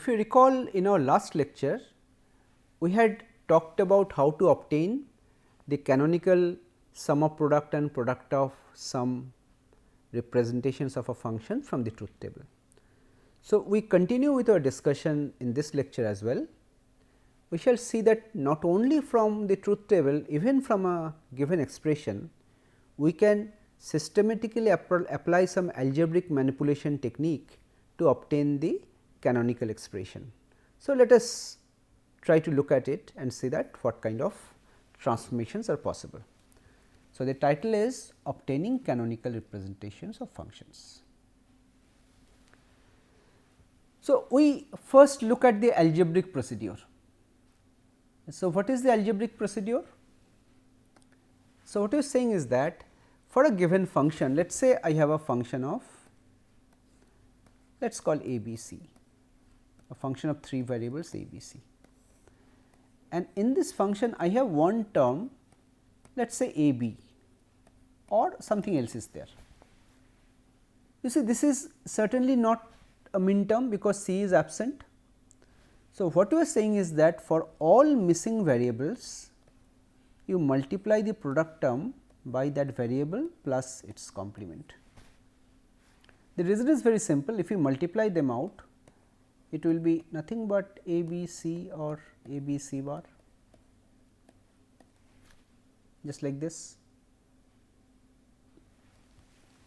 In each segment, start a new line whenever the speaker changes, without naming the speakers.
if you recall, in our last lecture, we had talked about how to obtain the canonical sum of product and product of some representations of a function from the truth table. So, we continue with our discussion in this lecture as well. We shall see that not only from the truth table, even from a given expression, we can systematically apply some algebraic manipulation technique to obtain the canonical expression. So, let us try to look at it and see that what kind of transformations are possible. So, the title is obtaining canonical representations of functions. So, we first look at the algebraic procedure. So, what is the algebraic procedure? So, what you are saying is that for a given function, let us say I have a function of, let us call a b c, a function of 3 variables a b c, and in this function I have one term, let us say a b, or something else is there. You see, this is certainly not a min term because c is absent. So, what we are saying is that for all missing variables, you multiply the product term by that variable plus its complement. The reason is very simple. If you multiply them out, it will be nothing but a b c or a b c bar, just like this,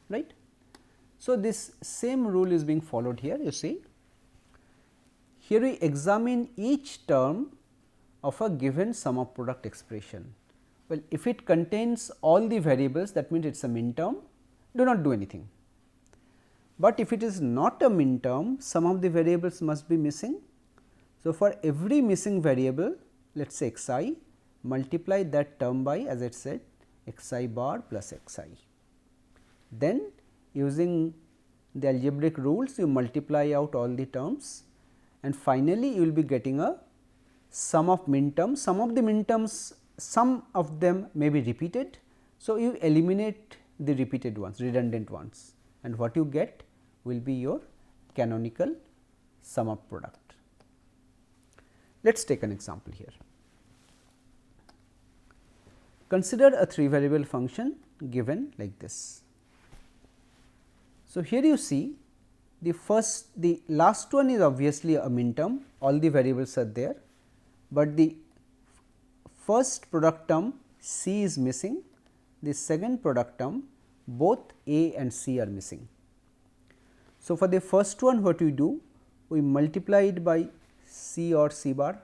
right. So, this same rule is being followed here. You see, here we examine each term of a given sum of product expression. Well, if it contains all the variables, that means it is a min term, do not do anything. But if it is not a min term, some of the variables must be missing. So, for every missing variable, let us say x I, multiply that term by, as I said, x I bar plus x I. Then using the algebraic rules, you multiply out all the terms, and finally, you will be getting a sum of min terms. Some of the min terms, some of them may be repeated. So, you eliminate the repeated ones, redundant ones, and what you get will be your canonical sum of product. Let us take an example here. Consider a 3 variable function given like this. So, here you see the last one is obviously a min term, all the variables are there, but the first product term c is missing, the second product term both a and c are missing. So, for the first one, what we do? We multiply it by c or c bar.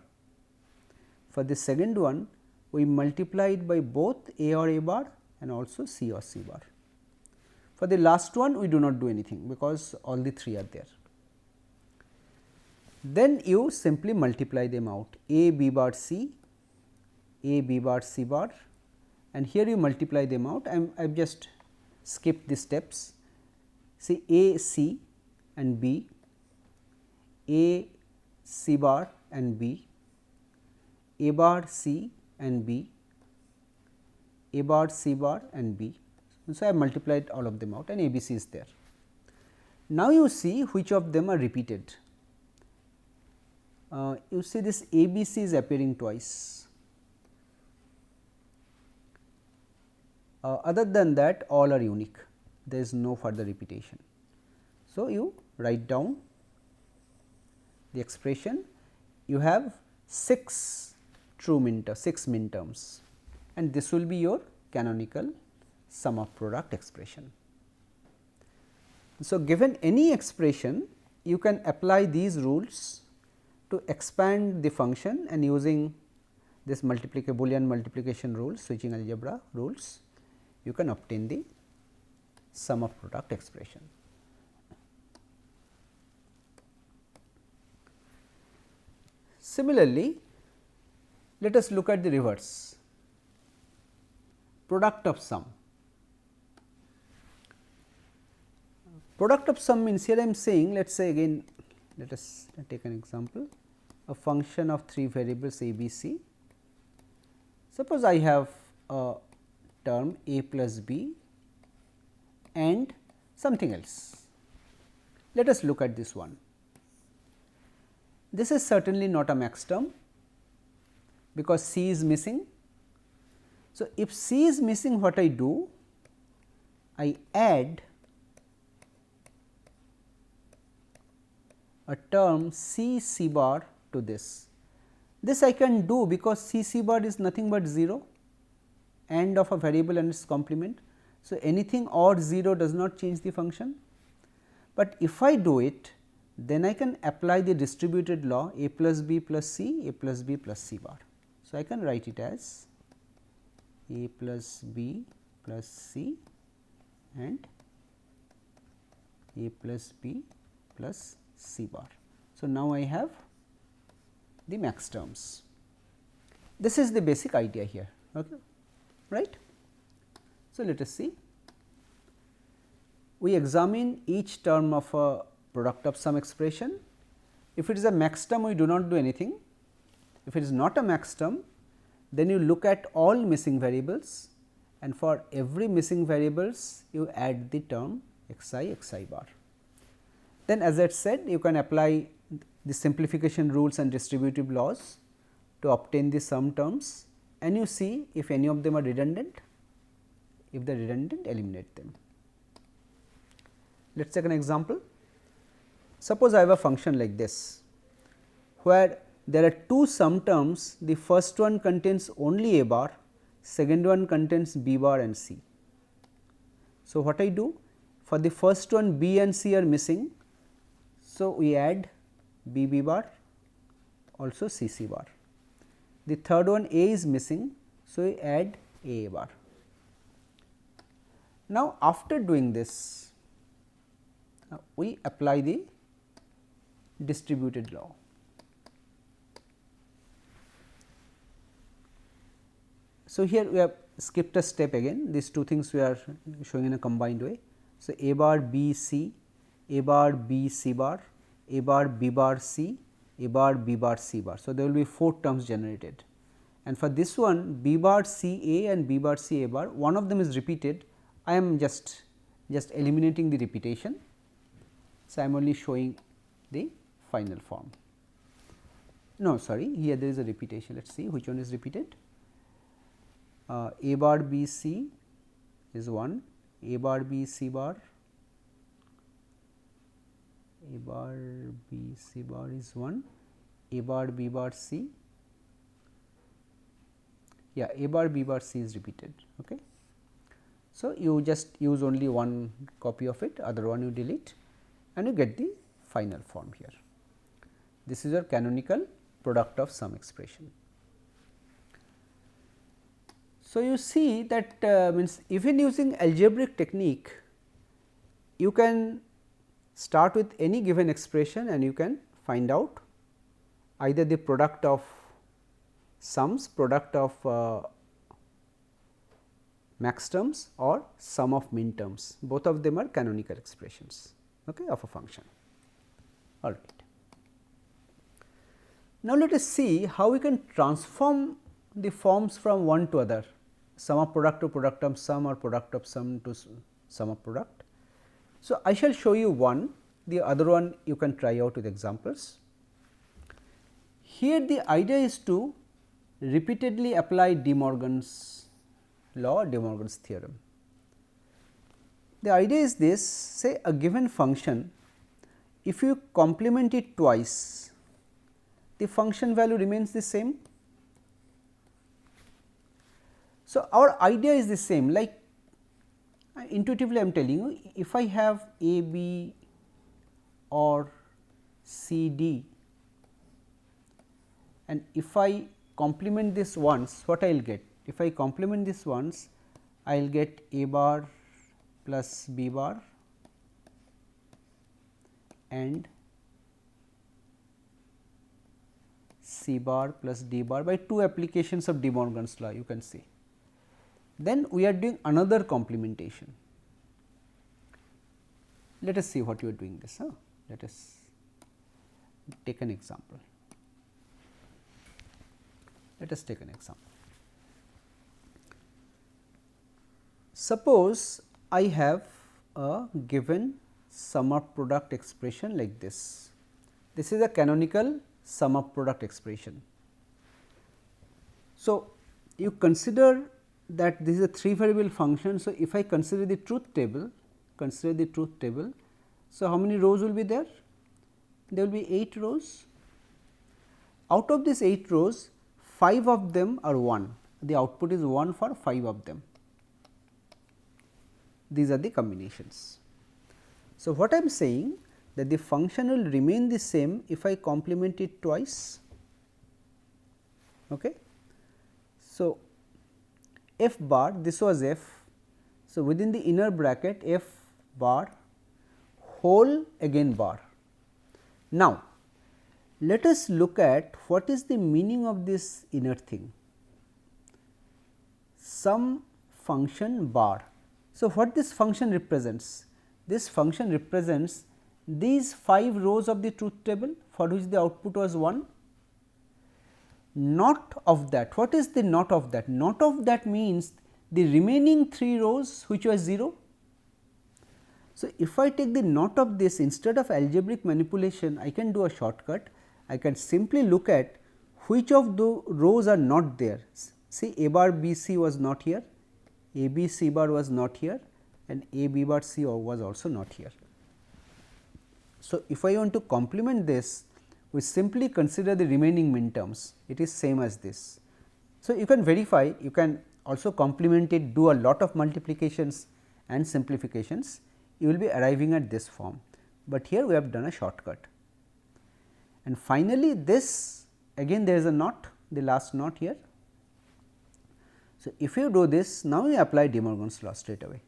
For the second one, we multiply it by both a or a bar and also c or c bar. For the last one, we do not do anything because all the 3 are there. Then you simply multiply them out, a b bar c, a b bar c bar, and here you multiply them out. I have just skipped the steps. See, a c and b, a c bar and b, a bar c and b, a bar c bar and b. So, I have multiplied all of them out and a b c is there. Now, you see which of them are repeated. You see this a b c is appearing twice. Other than that, all are unique, there is no further repetition. So, you write down the expression, you have 6 true min terms, 6 min terms, and this will be your canonical sum of product expression. So, given any expression, you can apply these rules to expand the function, and using this Boolean multiplication rule, switching algebra rules, you can obtain the sum of product expression. Similarly, let us look at the reverse, product of sum. Product of sum means, here I am saying, let us say again, let us take an example, a function of 3 variables a b c. Suppose I have a term a plus b and something else. Let us look at this one. This is certainly not a max term because C is missing. So, if C is missing, what I do? I add a term C C bar to this. This I can do because C C bar is nothing but 0 and of a variable and its complement. So, anything odd 0 does not change the function, but if I do it, then I can apply the distributed law a plus b plus c, a plus b plus c bar. So, I can write it as a plus b plus c and a plus b plus c bar. So, now I have the max terms. This is the basic idea here, okay, right. So, let us see. We examine each term of a product of some expression. If it is a max term, we do not do anything. If it is not a max term, then you look at all missing variables, and for every missing variables you add the term xi bar. Then as I said, you can apply the simplification rules and distributive laws to obtain the sum terms, and you see if any of them are redundant. If they are redundant, eliminate them. Let us take an example. Suppose I have a function like this, where there are two sum terms. The first one contains only a bar, second one contains b bar and c. So, what I do? For the first one, b and c are missing. So, we add b b bar, also c c bar. The third one, a is missing. So, we add a bar. Now, after doing this, we apply the distributed law. So, here we have skipped a step again, these two things we are showing in a combined way. So, a bar b c, a bar b c bar, a bar b bar c, a bar b bar c bar. So, there will be 4 terms generated, and for this one b bar c a and b bar c a bar, one of them is repeated. I am just eliminating the repetition. So, I am only showing the final form. No, sorry, here there is a repetition. Let us see which one is repeated. A bar b c is 1, a bar b c bar, a bar b c bar is 1, a bar b bar c, yeah, a bar b bar c is repeated. Okay. So, you just use only one copy of it, other one you delete, and you get the final form here. This is your canonical product of some expression. So, you see that means even using algebraic technique, you can start with any given expression and you can find out either the product of sums, product of max terms, or sum of min terms. Both of them are canonical expressions, okay, of a function. All right. Now, let us see how we can transform the forms from one to other, sum of product to product of sum, or product of sum to sum of product. So, I shall show you one, the other one you can try out with examples. Here the idea is to repeatedly apply De Morgan's law, De Morgan's theorem. The idea is this: say a given function, if you complement it twice, the function value remains the same. So, our idea is the same, like intuitively I am telling you, if I have a b or c d, and if I complement this once, what I will get? If I complement this once, I will get a bar plus b bar and c bar plus d bar by 2 applications of De Morgan's law, you can see. Then we are doing another complementation. Let us see what you are doing this. Let us take an example. Let us take an example. Suppose I have a given sum of product expression like this. This is a canonical sum of product expression. So, you consider that this is a 3 variable function. So, if I consider the truth table, so how many rows will be there? There will be 8 rows. Out of these 8 rows, 5 of them are 1, the output is 1 for 5 of them. These are the combinations. So, what I am saying that the function will remain the same if I complement it twice. Okay. So, f bar, this was f. So, within the inner bracket f bar whole again bar. Now, let us look at what is the meaning of this inner thing, some function bar. So, what this function represents? This function represents these 5 rows of the truth table for which the output was 1. Not of that. What is the not of that? Not of that means the remaining 3 rows which was 0. So, if I take the not of this, instead of algebraic manipulation, I can do a shortcut. I can simply look at which of the rows are not there. See, a bar b c was not here, a b c bar was not here, and a b bar c was also not here. So, if I want to complement this, we simply consider the remaining min terms, it is same as this. So, you can verify, you can also complement it, do a lot of multiplications and simplifications, you will be arriving at this form, but here we have done a shortcut. And finally, this again there is a not, the last not here. So, if you do this, now you apply De Morgan's law straight away.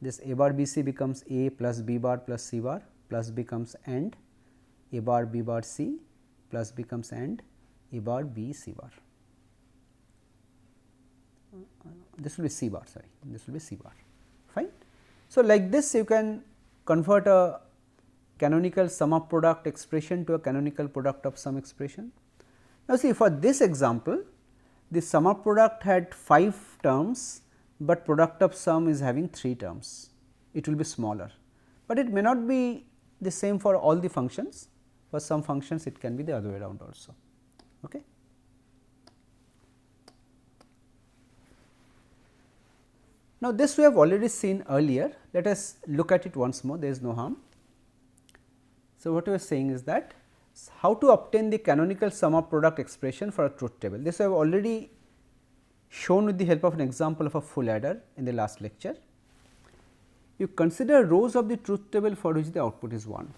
This a bar b c becomes a plus b bar plus c bar plus becomes and a bar b bar c plus becomes and a bar b c bar. This will be c bar, sorry, this will be c bar, fine. So, like this you can convert a canonical sum of product expression to a canonical product of sum expression. Now, see, for this example, the sum of product had 5 terms, but product of sum is having 3 terms, it will be smaller, but it may not be the same for all the functions. For some functions it can be the other way around also. Okay. Now, this we have already seen earlier, let us look at it once more, there is no harm. So, what we are saying is that how to obtain the canonical sum of product expression for a truth table. This I have already shown with the help of an example of a full adder in the last lecture. You consider rows of the truth table for which the output is 1.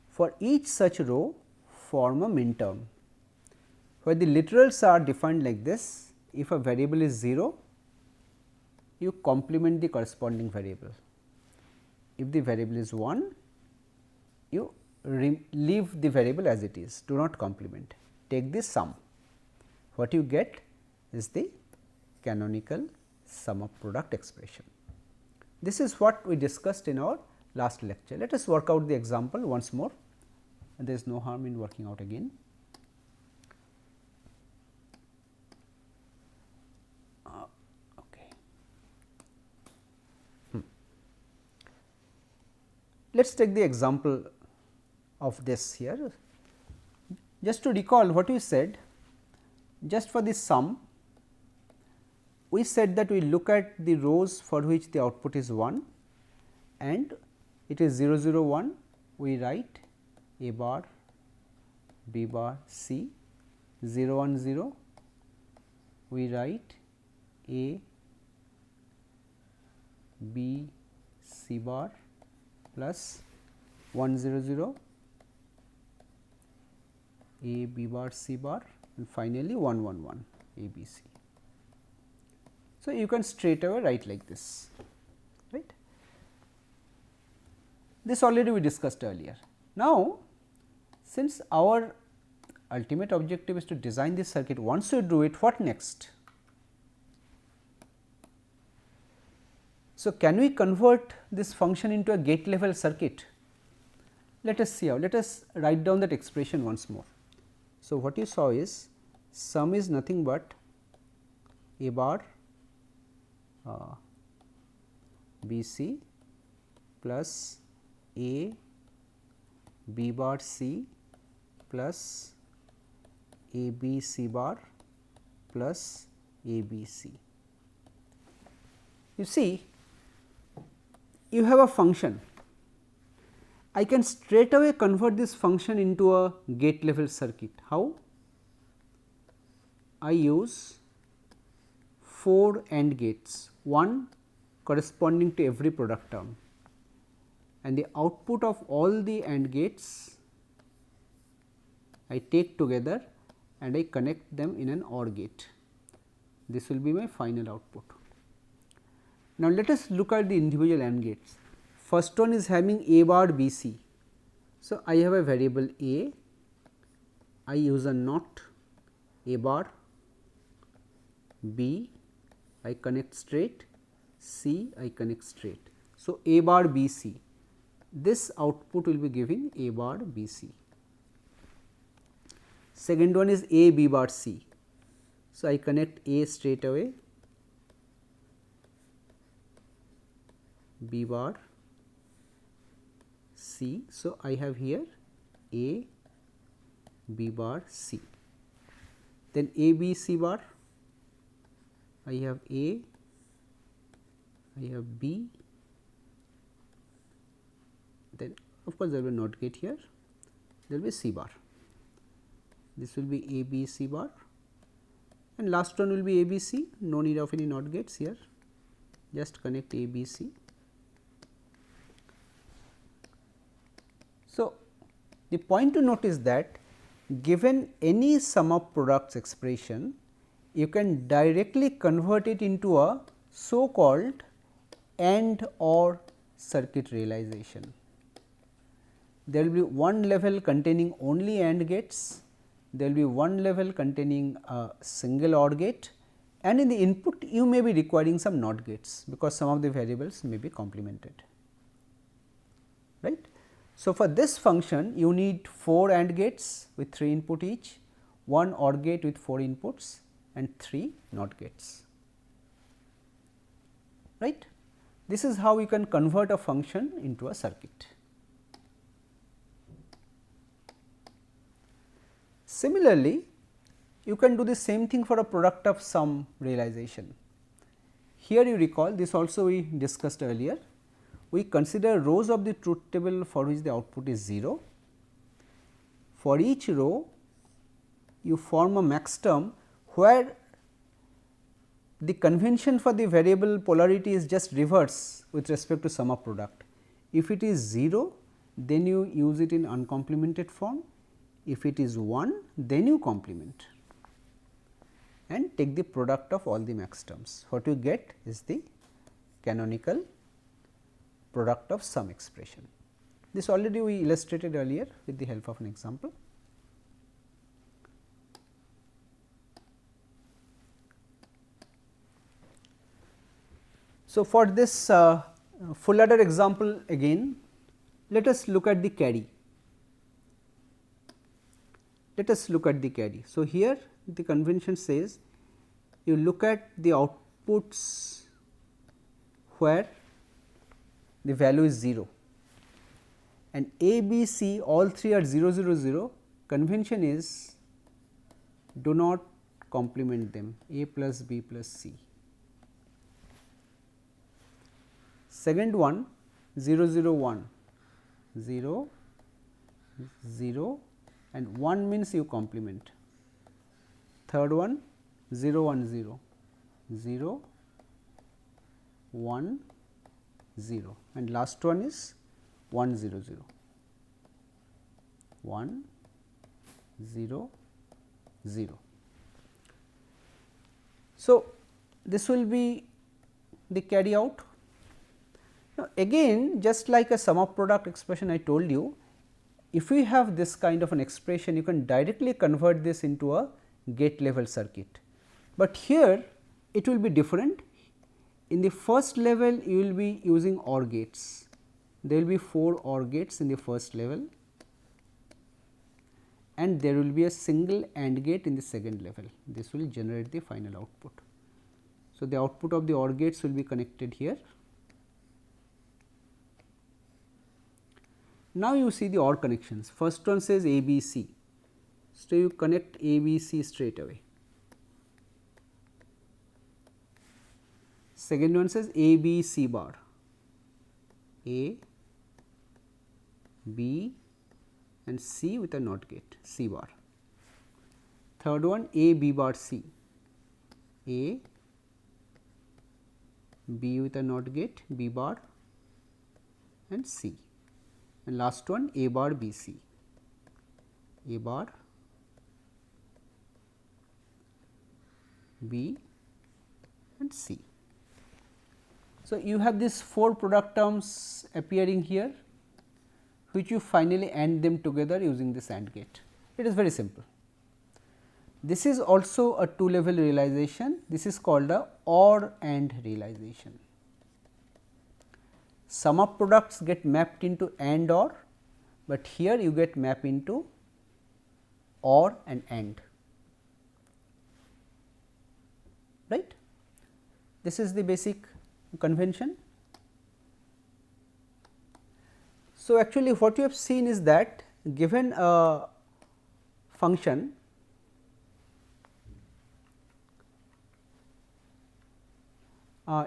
For each such row, form a min term, where the literals are defined like this. If a variable is 0, you complement the corresponding variable. If the variable is 1, you leave the variable as it is, do not complement, take the sum. What you get is the canonical sum of product expression. This is what we discussed in our last lecture. Let us work out the example once more, and there is no harm in working out again. Let us take the example of this here. Just to recall what we said, just for the sum, we said that we look at the rows for which the output is 1 and it is 0 0 1, we write a bar, b bar, c, 0 1 0, we write a, b, c bar plus 1 0 0, a, b bar, c bar, and finally 1 1 1, a, b, c. So, you can straight away write like this, right. This already we discussed earlier. Now, since our ultimate objective is to design this circuit, once you do it, what next? So, can we convert this function into a gate level circuit? Let us see how. Let us write down that expression once more. So, what you saw is sum is nothing but a bar b c plus a B bar C plus A B C bar plus A B C. You see, you have a function. I can straight away convert this function into a gate level circuit. How? I use 4 AND gates, one corresponding to every product term, and the output of all the AND gates I take together and I connect them in an OR gate. This will be my final output. Now, let us look at the individual AND gates. First one is having A bar B C. So, I have a variable A, I use a NOT, A bar, B I connect straight, C I connect straight. So, A bar B C, this output will be giving A bar B C. Second one is A B bar C. So, I connect A straight away, B bar C. So, I have here A B bar C. Then A B C bar, I have A, I have B, then of course, there will be NOT gate here, there will be C bar. This will be A B C bar, and last one will be A B C, no need of any NOT gates here, just connect A B C. So, the point to note is that given any sum of products expression, you can directly convert it into a so called AND OR circuit realization. There will be one level containing only AND gates, there will be one level containing a single OR gate, and in the input you may be requiring some NOT gates, because some of the variables may be complemented, right. So, for this function you need 4 AND gates with 3 input each, 1 OR gate with 4 inputs and 3 NOT gates, right. This is how you can convert a function into a circuit. Similarly, you can do the same thing for a product of sum realization. Here you recall, this also we discussed earlier. We consider rows of the truth table for which the output is 0. For each row, you form a max term where the convention for the variable polarity is just reverse with respect to sum of product. If it is 0, then you use it in uncomplemented form. If it is 1, then you complement and take the product of all the max terms. What you get is the canonical product of sum expression. This already we illustrated earlier with the help of an example. So, for this full adder example again, let us look at the carry. Let us look at the carry. So, here the convention says you look at the outputs where the value is 0 and A, B, C all 3 are 0, 0, 0. Convention is do not complement them, A plus B plus C. Second one 0, 0, 1, 0, 0 and 1 means you complement. Third one 0, 1, 0, 0, 1, 0 and last one is 1, 0, 0, 1, 0, 0. So, this will be the carry out. Now, again just like a sum of product expression I told you, if we have this kind of an expression, you can directly convert this into a gate level circuit, but here it will be different. In the first level you will be using OR gates, there will be 4 OR gates in the first level and there will be a single AND gate in the second level. This will generate the final output. So, the output of the OR gates will be connected here. Now, you see the OR connections. First one says A B C. So, you connect A B C straight away. Second one says A B C bar. A, B and C with a NOT gate, C bar. Third one A B bar C. A, B with a NOT gate, B bar and C. And last one A bar B C. A bar B and C. So, you have these 4 product terms appearing here, which you finally AND them together using this AND gate. It is very simple. This is also a 2 level realization. This is called a OR AND realization. Sum of products get mapped into AND OR, but here you get mapped into OR and AND, right. This is the basic convention. So, actually what you have seen is that given a function,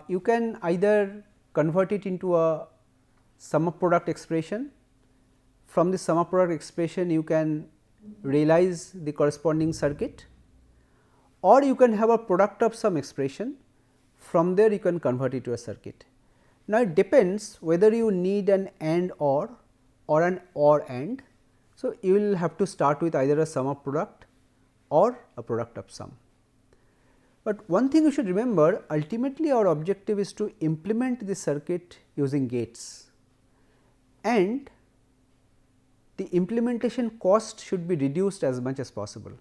you can either convert it into a sum of product expression. From the sum of product expression you can realize the corresponding circuit, or you can have a product of sum expression. From there you can convert it to a circuit. Now, it depends whether you need an AND OR an OR AND. So, you will have to start with either a sum of product or a product of sum. But one thing you should remember, ultimately our objective is to implement the circuit using gates, and the implementation cost should be reduced as much as possible.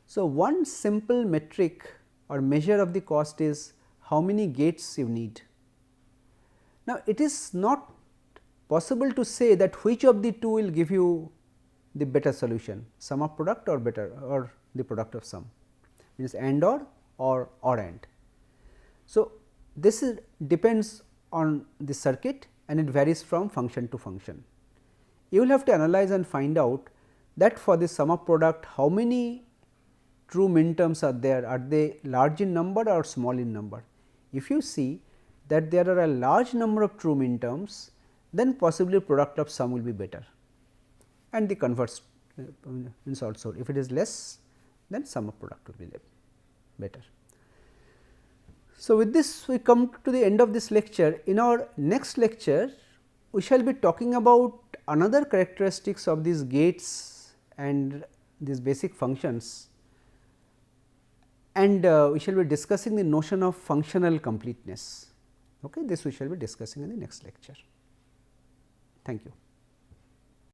So, one simple metric or measure of the cost is how many gates you need. Now, it is not possible to say that which of the two will give you the better solution, sum of product or better or the product of sum, means AND or AND. So, this depends on the circuit and it varies from function to function. You will have to analyze and find out that for the sum of product how many true min terms are there, are they large in number or small in number. If you see that there are a large number of true min terms, then possibly product of sum will be better, and the converse means also if it is less, then sum of product will be better. So, with this we come to the end of this lecture. In our next lecture, we shall be talking about another characteristics of these gates and these basic functions, and we shall be discussing the notion of functional completeness. Okay, this we shall be discussing in the next lecture. Thank you.